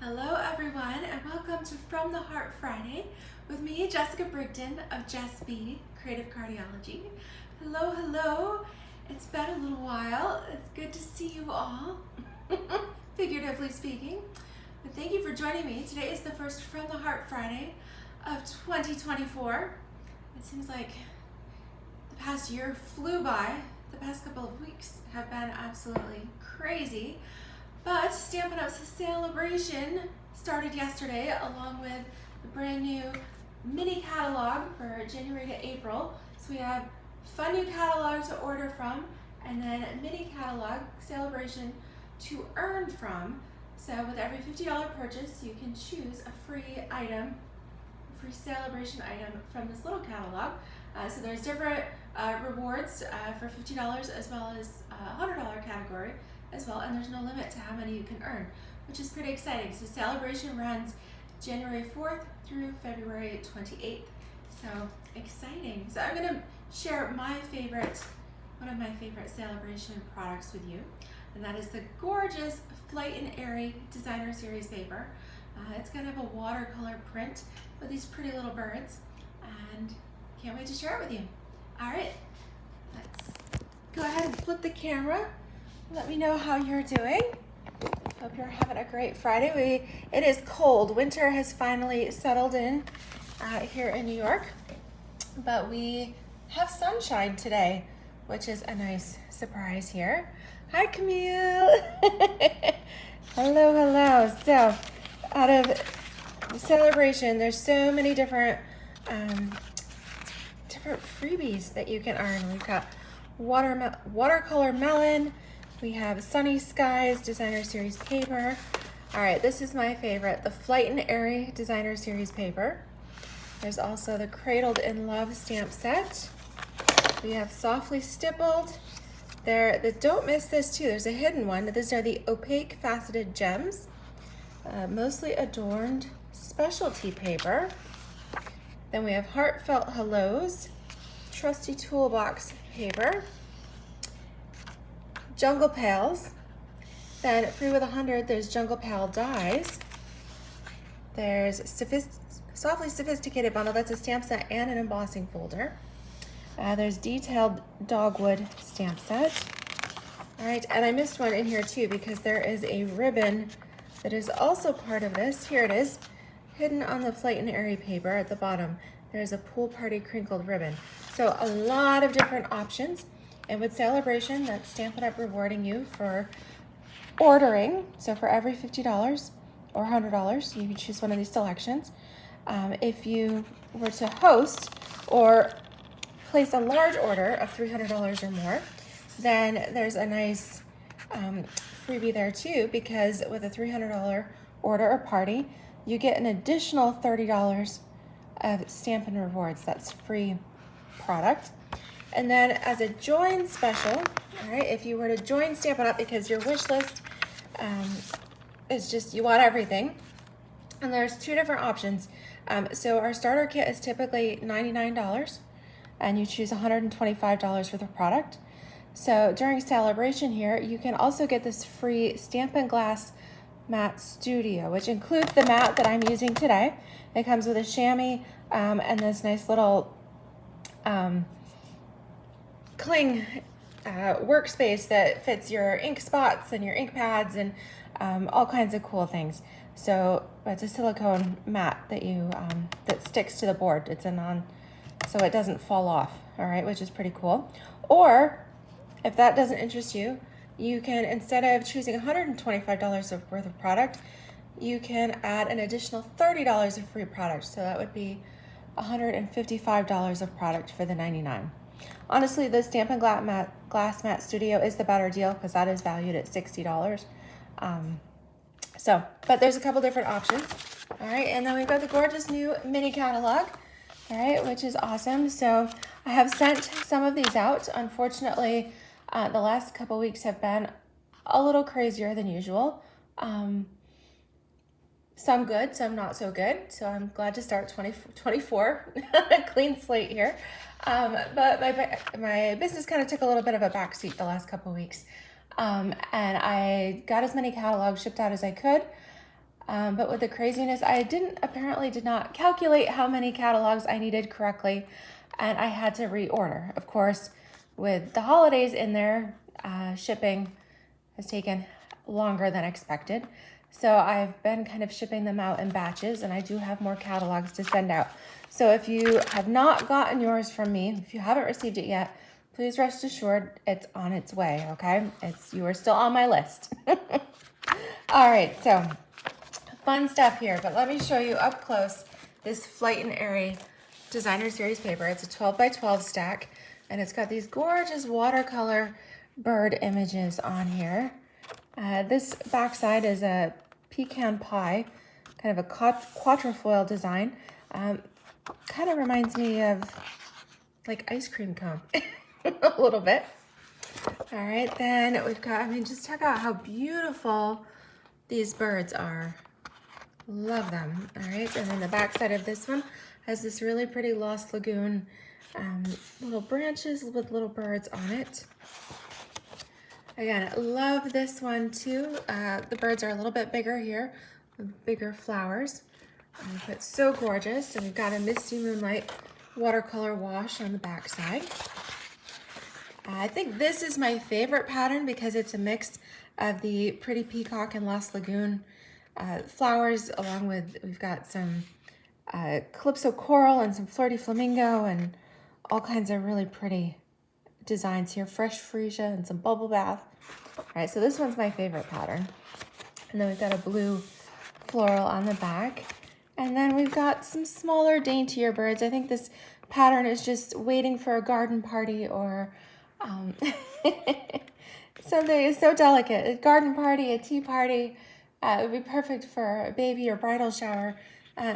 Hello everyone, and welcome to From the Heart Friday with me, Jessica Brigden of Jess B, Creative Cardiology. Hello, hello. It's been a little while. It's good to see you all, figuratively speaking. But thank you for joining me. Today is the first From the Heart Friday of 2024. It seems like the past year flew by. The past couple of weeks have been absolutely crazy. But Stampin' Up's Sale A Bration started yesterday, along with the brand new mini catalog for January to April. So we have fun new catalog to order from, and then mini catalog, Sale A Bration, to earn from. So with every $50 purchase, you can choose a free item, a free Sale A Bration item from this little catalog. So there's different rewards for $50 as well as a $100 category as well, and there's no limit to how many you can earn, which is pretty exciting. So Sale A Bration runs January 4th through February 28th. So exciting. So I'm gonna share one of my favorite Sale A Bration products with you, and that is the gorgeous Flight and Airy Designer Series paper. It's gonna have a watercolor print with these pretty little birds, and can't wait to share it with you. All right, let's go ahead and flip the camera. Let me know how you're doing. Hope you're having a great Friday. It is cold. Winter has finally settled in here in New York, but we have sunshine today, which is a nice surprise here. Hi, Camille. Hello, hello. So, out of Sale A Bration, there's so many different freebies that you can earn. We've got watercolor melon. We have Sunny Skies Designer Series paper. All right, this is my favorite, the Flight and Airy Designer Series paper. There's also the Cradled in Love stamp set. We have Softly Stippled. Don't miss this too, there's a hidden one. These are the opaque faceted gems, mostly adorned specialty paper. Then we have Heartfelt Hellos, Trusty Toolbox paper. Jungle Pals. Then free with 100, there's Jungle Pal dies. There's Softly Sophisticated bundle. That's a stamp set and an embossing folder. There's Detailed Dogwood stamp set. All right, and I missed one in here too because there is a ribbon that is also part of this. Here it is, hidden on the Flight and Airy paper at the bottom. There's a pool party crinkled ribbon. So a lot of different options. And with Sale A Bration, that's Stampin' Up rewarding you for ordering. So for every $50 or $100, you can choose one of these selections. If you were to host or place a large order of $300 or more, then there's a nice freebie there too, because with a $300 order or party, you get an additional $30 of Stampin' Rewards. That's free product. And then as a join special, all right, if you were to join Stampin' Up because your wish list is just, you want everything, and there's two different options. So our starter kit is typically $99, and you choose $125 worth of product. So during Sale A Bration here, you can also get this free Stampin' Glass Mat Studio, which includes the mat that I'm using today. It comes with a chamois and this nice little cling workspace that fits your ink spots and your ink pads and all kinds of cool things. So it's a silicone mat that that sticks to the board. It's so it doesn't fall off, all right, which is pretty cool. Or if that doesn't interest you, you can, instead of choosing $125 worth of product, you can add an additional $30 of free product. So that would be $155 of product for the $99. Honestly, the Stampin' Glass Mat Studio is the better deal because that is valued at $60. But there's a couple different options. All right, and then we've got the gorgeous new mini catalog, all right, which is awesome. So I have sent some of these out. Unfortunately, the last couple weeks have been a little crazier than usual. Some good, some not so good. So I'm glad to start 2024, clean slate here. But my business kind of took a little bit of a backseat the last couple of weeks. And I got as many catalogs shipped out as I could. But with the craziness, I apparently did not calculate how many catalogs I needed correctly, and I had to reorder. Of course, with the holidays in there, shipping has taken longer than expected. So I've been kind of shipping them out in batches, and I do have more catalogs to send out. So if you have not gotten yours from me, if you haven't received it yet, please rest assured it's on its way, okay? You are still on my list. All right, so fun stuff here, but let me show you up close this Flight and Airy Designer Series paper. It's a 12 by 12 stack, and it's got these gorgeous watercolor bird images on here. This backside is a pecan pie, kind of a quatrefoil design. Kind of reminds me of like ice cream cone a little bit. All right, then we've got, I mean, just check out how beautiful these birds are. Love them. All right, and then the backside of this one has this really pretty Lost Lagoon little branches with little birds on it. Again, I love this one too. The birds are a little bit bigger here with bigger flowers. But so gorgeous. And we've got a Misty Moonlight watercolor wash on the back side. I think this is my favorite pattern because it's a mix of the Pretty Peacock and Lost Lagoon flowers, along with, we've got some Calypso Coral and some Flirty Flamingo and all kinds of really pretty designs here. Fresh Freesia and some Bubble Bath. All right, so this one's my favorite pattern. And then we've got a blue floral on the back. And then we've got some smaller, daintier birds. I think this pattern is just waiting for a garden party or something is so delicate. A garden party, a tea party. It would be perfect for a baby or bridal shower.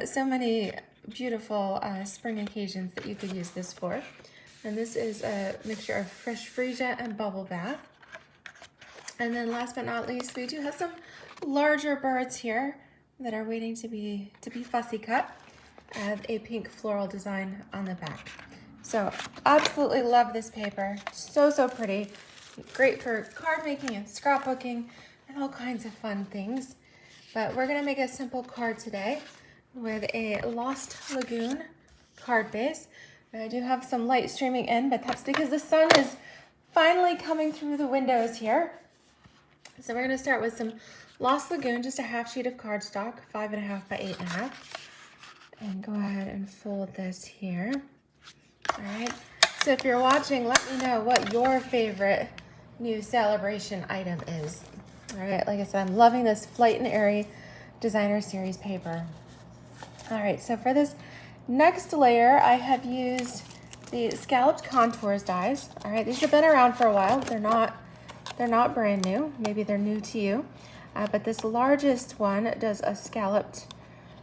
So many beautiful spring occasions that you could use this for. And this is a mixture of Fresh Freesia and Bubble Bath. And then last but not least, we do have some larger birds here that are waiting to be fussy cut. A pink floral design on the back. So absolutely love this paper. So, so pretty. Great for card making and scrapbooking and all kinds of fun things. But we're gonna make a simple card today with a Lost Lagoon card base. I do have some light streaming in, but that's because the sun is finally coming through the windows here. So we're gonna start with some Lost Lagoon, just a half sheet of cardstock, 5.5 by 8.5. And go ahead and fold this here. All right, so if you're watching, let me know what your favorite new Sale A Bration item is. All right, like I said, I'm loving this Flight and Airy Designer Series paper. All right, so for this next layer, I have used the Scalloped Contours dies. All right, these have been around for a while. They're not brand new. Maybe they're new to you. But this largest one does a scalloped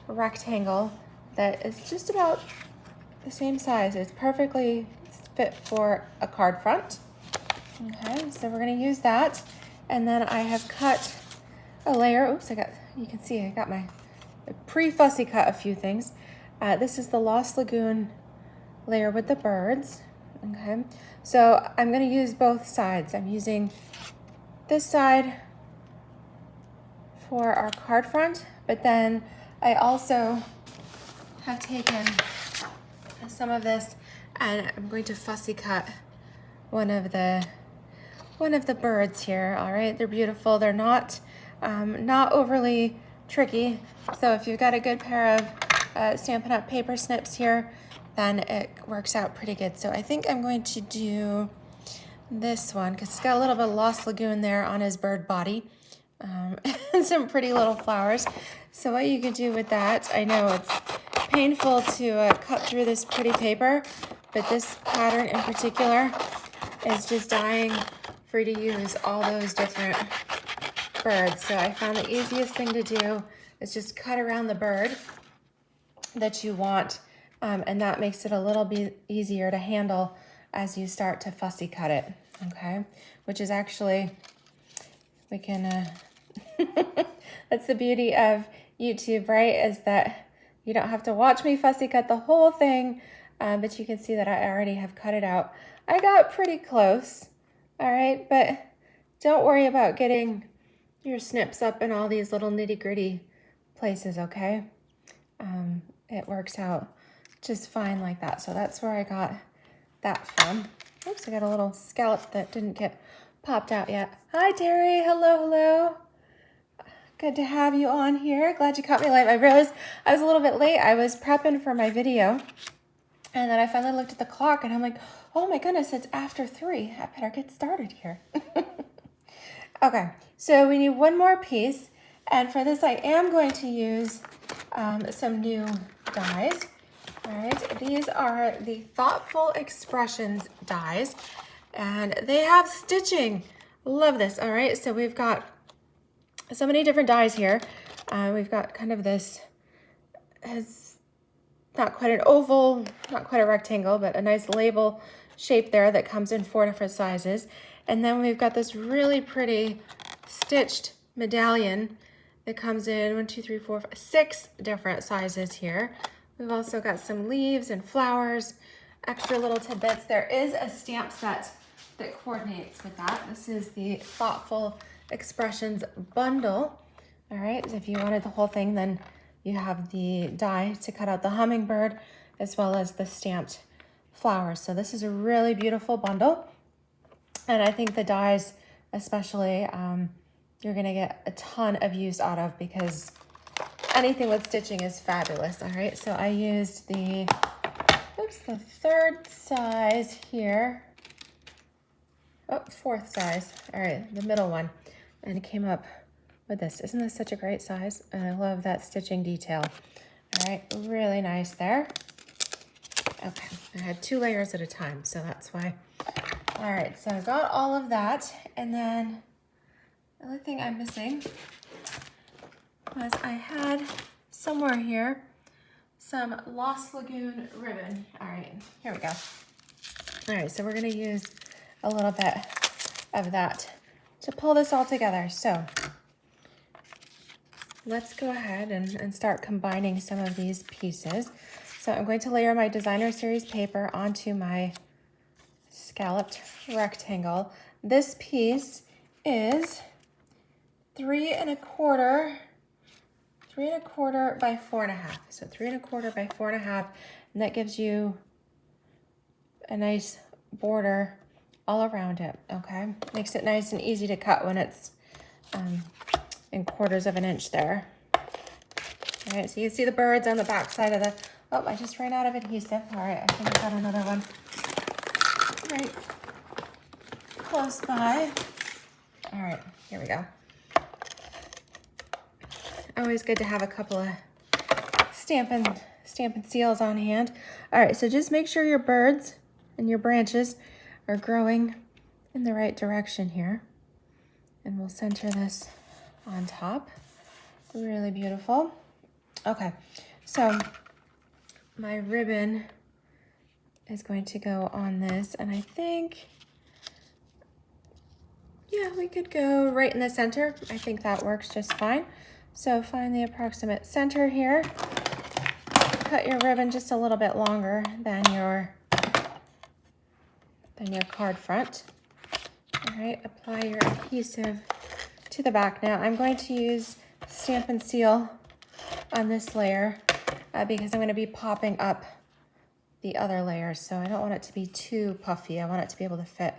rectangle that is just about the same size. It's perfectly fit for a card front. Okay, so we're gonna use that. And then I have cut a layer. Oops, you can see I got my pre-fussy cut a few things. This is the Lost Lagoon layer with the birds. Okay, so I'm gonna use both sides. I'm using this side for our card front, but then I also have taken some of this and I'm going to fussy cut one of the birds here. All right, they're beautiful. They're not overly tricky. So if you've got a good pair of Stampin' Up! Paper snips here, then it works out pretty good. So I think I'm going to do this one because it's got a little bit of Lost Lagoon there on his bird body. And some pretty little flowers. So what you could do with that, I know it's painful to cut through this pretty paper, but this pattern in particular is just dying for you to use all those different birds. So I found the easiest thing to do is just cut around the bird that you want, and that makes it a little bit easier to handle as you start to fussy cut it, okay? Which is actually, we can, that's the beauty of YouTube, right? Is that you don't have to watch me fussy cut the whole thing, but you can see that I already have cut it out. I got pretty close, all right? But don't worry about getting your snips up in all these little nitty-gritty places, okay? It works out just fine like that. So that's where I got that from. Oops, I got a little scallop that didn't get popped out yet. Hi, Terry. Hello, hello. Good to have you on here. Glad you caught me live. I realized I was a little bit late. I was prepping for my video, and then I finally looked at the clock, and I'm like, oh my goodness, it's after 3. I better get started here. Okay, so we need one more piece, and for this I am going to use some new dies. All right, these are the Thoughtful Expressions dies, and they have stitching. Love this. All right, so we've got so many different dies here. We've got kind of this, has not quite an oval, not quite a rectangle, but a nice label shape there that comes in 4 different sizes. And then we've got this really pretty stitched medallion that comes in 1, 2, 3, 4, 5, 6 different sizes here. We've also got some leaves and flowers, extra little tidbits. There is a stamp set that coordinates with that. This is the Thoughtful Expressions bundle. All right, if you wanted the whole thing, then you have the die to cut out the hummingbird as well as the stamped flowers. So this is a really beautiful bundle. And I think the dies especially, you're gonna get a ton of use out of because anything with stitching is fabulous. All right, so I used the 3rd size here. Oh, 4th size. All right, the middle one. And it came up with this. Isn't this such a great size? And I love that stitching detail. All right, really nice there. Okay, I had 2 layers at a time, so that's why. All right, so I got all of that. And then the other thing I'm missing was I had somewhere here some Lost Lagoon ribbon. All right, here we go. All right, so we're gonna use a little bit of that to pull this all together. So let's go ahead and start combining some of these pieces. So I'm going to layer my designer series paper onto my scalloped rectangle. This piece is 3 1/4 by 4 1/2. So 3 1/4 by 4 1/2, and that gives you a nice border all around it, okay? Makes it nice and easy to cut when it's in 1/4 of an inch there. All right, so you can see the birds on the back side of the, oh, I just ran out of adhesive. All right, I think I got another one right close by. All right, here we go. Always good to have a couple of stamping seals on hand. All right, so just make sure your birds and your branches are growing in the right direction here. And we'll center this on top. Really beautiful. Okay, so my ribbon is going to go on this, and I think, yeah, we could go right in the center. I think that works just fine. So find the approximate center here. Cut your ribbon just a little bit longer than your card front. All right, apply your adhesive to the back. Now I'm going to use Stamp and Seal on this layer because I'm going to be popping up the other layers, so I don't want it to be too puffy. I want it to be able to fit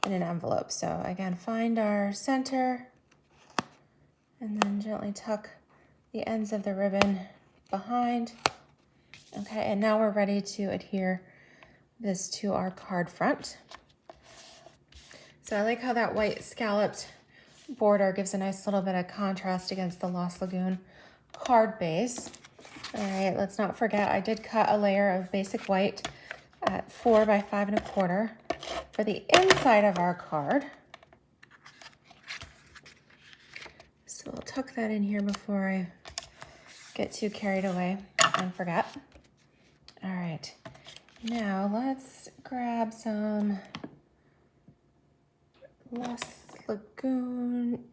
in an envelope. So again, find our center and then gently tuck the ends of the ribbon behind. Okay, and now we're ready to adhere this to our card front. So I like how that white scalloped border gives a nice little bit of contrast against the Lost Lagoon card base. All right, let's not forget I did cut a layer of basic white at 4 by 5 1/4 for the inside of our card. So I'll tuck that in here before I get too carried away and forget. All right, now let's grab some Lost Lagoon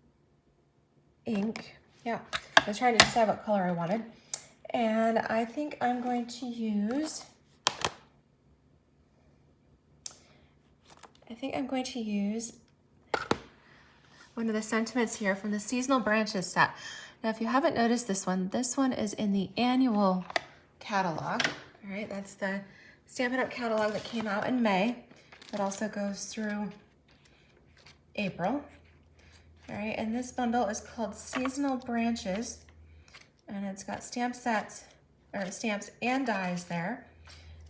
ink. Yeah, I was trying to decide what color I wanted. And I think I'm going to use, one of the sentiments here from the Seasonal Branches set. Now, if you haven't noticed this one is in the annual catalog. All right, that's the Stampin' Up! Catalog that came out in May. It also goes through April. All right, and this bundle is called Seasonal Branches, and it's got stamp sets, or stamps and dies there.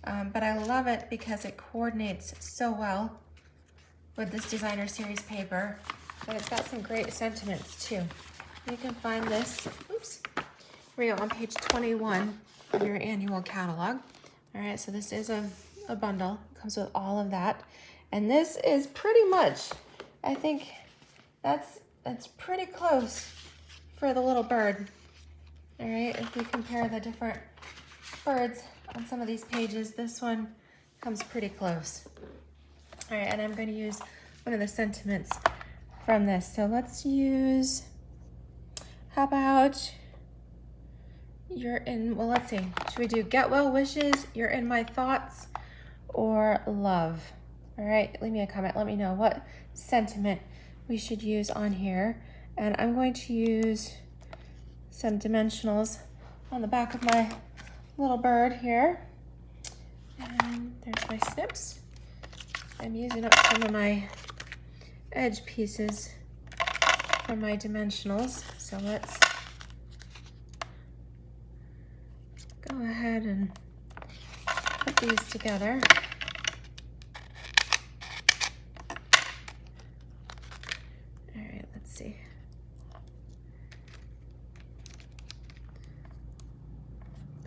But I love it because it coordinates so well with this designer series paper, but it's got some great sentiments too. You can find this, oops, here we go, on page 21 of your annual catalog. All right, so this is a bundle, comes with all of that. And this is pretty much, I think that's pretty close for the little bird. All right, if we compare the different birds on some of these pages, this one comes pretty close. All right, and I'm going to use one of the sentiments from this. So let's use, how about, you're in, well, let's see, should we do get well wishes, you're in my thoughts, or love? All right, leave me a comment, let me know what sentiment we should use on here. And I'm going to use some dimensionals on the back of my little bird here. And there's my snips. I'm using up some of my edge pieces for my dimensionals. So let's go ahead and put these together. All right, let's see.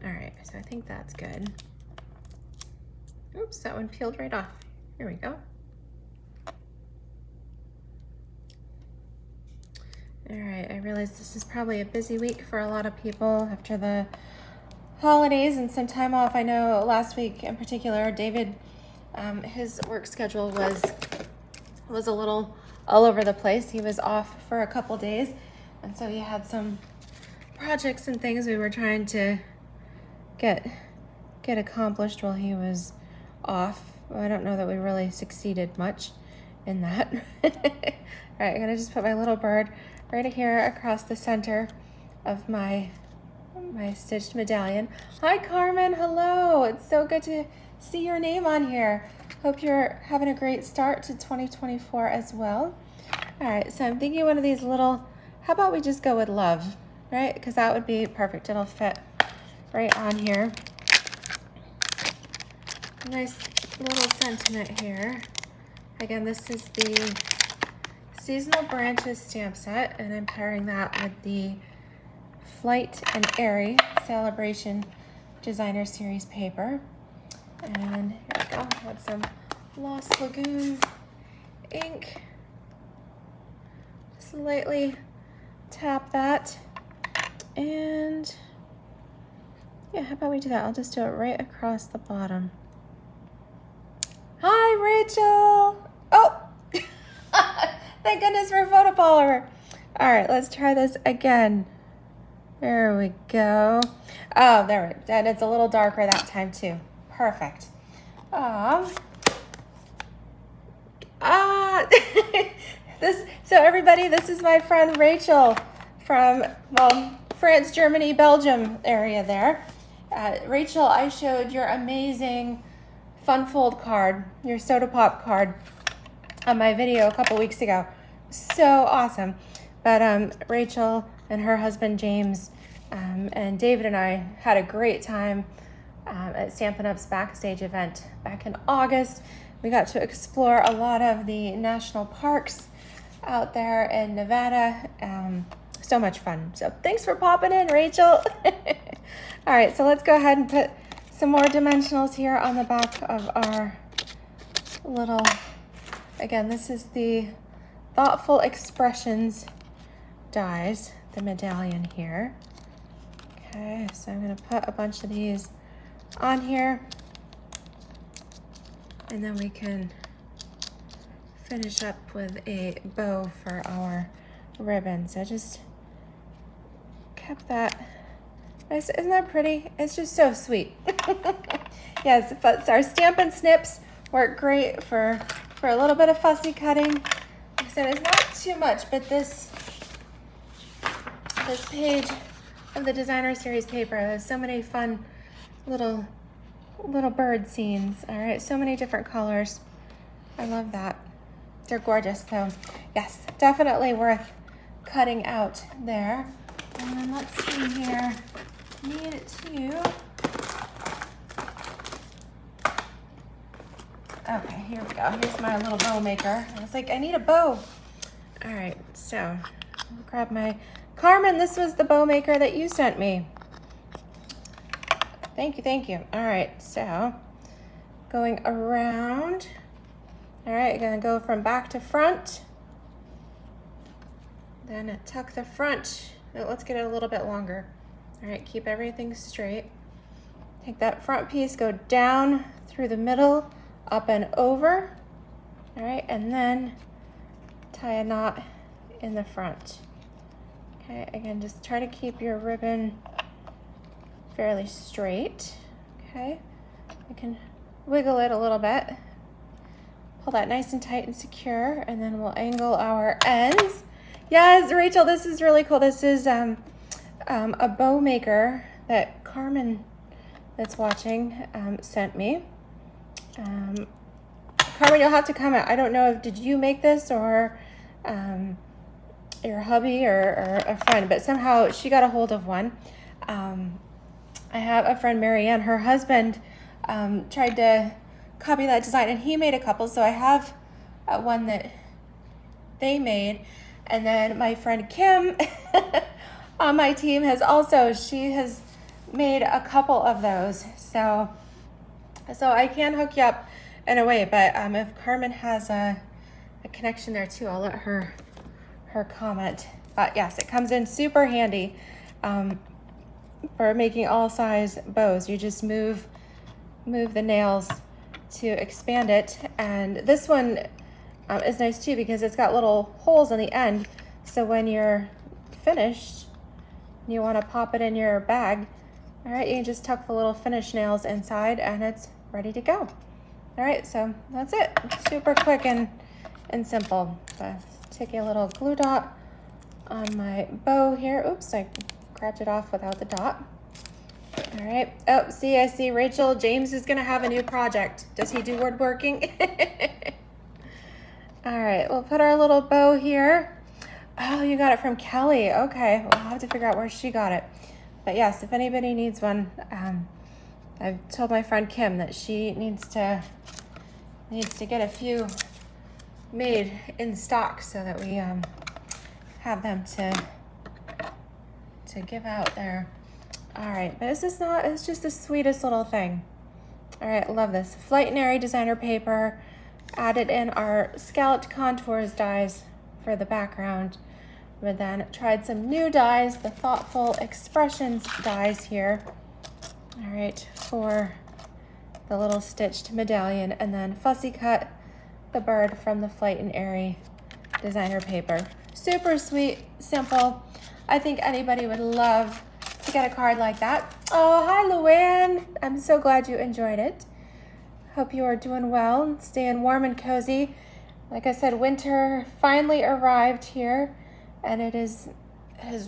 All right, so I think that's good. Oops, that one peeled right off. Here we go. All right, I realize this is probably a busy week for a lot of people after the holidays and some time off. I know last week in particular, David, his work schedule was a little all over the place. He was off for a couple days, and so he had some projects and things we were trying to get accomplished while he was off. Well, I don't know that we really succeeded much in that. All right, I'm gonna just put my little bird right here across the center of my stitched medallion. Hi Carmen, hello. It's so good to see your name on here. Hope you're having a great start to 2024 as well. All right, so I'm thinking one of these little, how about we just go with love, right? Because that would be perfect. It'll fit right on here. Nice little sentiment here. Again, this is the Seasonal Branches stamp set, and I'm pairing that with the Flight and Airy Sale A Bration designer series paper. And here we go, with some Lost Lagoon ink. Just lightly tap that. And yeah, how about we do that? I'll just do it right across the bottom. Hi, Rachel. Oh, thank goodness for photo polymer. All right, let's try this again. There we go. Oh, there we go. And it's a little darker that time too. Perfect. So everybody, this is my friend Rachel from, well, France, Germany, Belgium area there. Rachel, I showed your amazing Fun Fold card, your Soda Pop card, on my video a couple weeks ago. So awesome. But Rachel and her husband James and David and I had a great time at Stampin' Up's backstage event back in August. We got to explore a lot of the national parks out there in Nevada. So much fun. So thanks for popping in, Rachel. All right, so let's go ahead and put some more dimensionals here on the back of our little, again, this is the Thoughtful Expressions dies, the medallion here. Okay, so I'm gonna put a bunch of these on here, and then we can finish up with a bow for our ribbon. So just kept that nice. Isn't that pretty? It's just so sweet. Yes, but our Stampin' Snips work great for a little bit of fussy cutting. Like I said, it's not too much, but this this page of the designer series paper. There's so many fun little bird scenes. All right, so many different colors. I love that. They're gorgeous. So yes, definitely worth cutting out there. And then let's see here. Need to. Okay, here we go. Here's my little bow maker. I was like, I need a bow. All right, so I'll grab my Carmen. This was the bow maker that you sent me. Thank you, thank you. All right, so going around. All right, I'm gonna go from back to front. Then tuck the front. Let's get it a little bit longer. All right, keep everything straight. Take that front piece, go down through the middle, up and over. All right, and then tie a knot in the front. Okay, again, just try to keep your ribbon fairly straight. Okay, you can wiggle it a little bit. Pull that nice and tight and secure, and then we'll angle our ends. Yes, Rachel, this is really cool. This is a bow maker that Carmen that's watching sent me. Carmen, you'll have to comment. I don't know if did you make this or your hubby or a friend, but somehow she got a hold of one. I have a friend, Marianne, her husband tried to copy that design and he made a couple, so I have one that they made. And then my friend Kim on my team she has made a couple of those. So I can hook you up in a way, but if Carmen has a connection there too, I'll let her comment. But yes, it comes in super handy for making all size bows. You just move the nails to expand it. And this one is nice too because it's got little holes in the end. So when you're finished, you want to pop it in your bag. All right, you can just tuck the little finish nails inside and it's ready to go. All right, so that's it. It's super quick and simple. So take a little glue dot on my bow here. Oops, I grabbed it off without the dot. All right. Oh, I see Rachel. James is gonna have a new project. Does he do woodworking? All right, we'll put our little bow here. Oh, you got it from Kelly. Okay, we'll have to figure out where she got it. But yes, if anybody needs one, I've told my friend Kim that she needs to get a few made in stock so that we have them to give out there. All right, but it's just the sweetest little thing. All right, love this. Flight and Airy designer paper. Added in our scalloped contours dies for the background. But then tried some new dies, the Thoughtful Expressions dies here. All right, for the little stitched medallion, and then fussy cut the bird from the Flight and Airy designer paper. Super sweet, simple. I think anybody would love to get a card like that. Oh, hi, Luann. I'm so glad you enjoyed it. Hope you are doing well, staying warm and cozy. Like I said, winter finally arrived here, and it is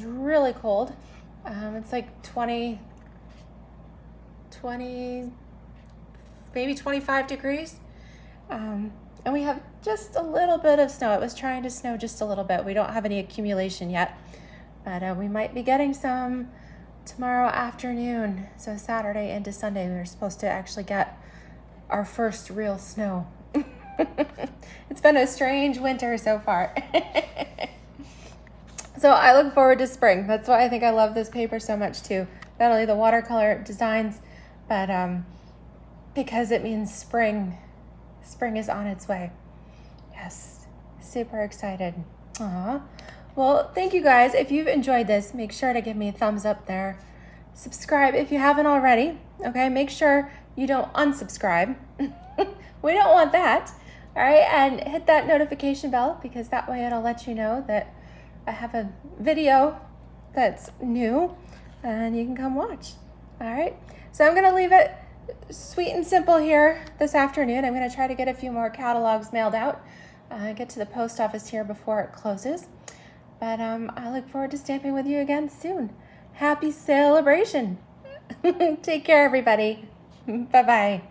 really cold. It's like 20, maybe 25 degrees. And we have just a little bit of snow. It was trying to snow just a little bit. We don't have any accumulation yet, but we might be getting some tomorrow afternoon. So Saturday into Sunday, we were supposed to actually get our first real snow. It's been a strange winter so far. So I look forward to spring. That's why I think I love this paper so much too. Not only the watercolor designs, but because it means spring is on its way. Yes, super excited. Aw. Well, thank you guys. If you've enjoyed this, make sure to give me a thumbs up there. Subscribe if you haven't already. Okay, make sure you don't unsubscribe. We don't want that. All right, and hit that notification bell because that way it'll let you know that I have a video that's new and you can come watch. All right, so I'm gonna leave it sweet and simple here this afternoon. I'm gonna try to get a few more catalogs mailed out, get to the post office here before it closes. But I look forward to stamping with you again soon. Happy Sale A Bration. Take care, everybody. Bye-bye.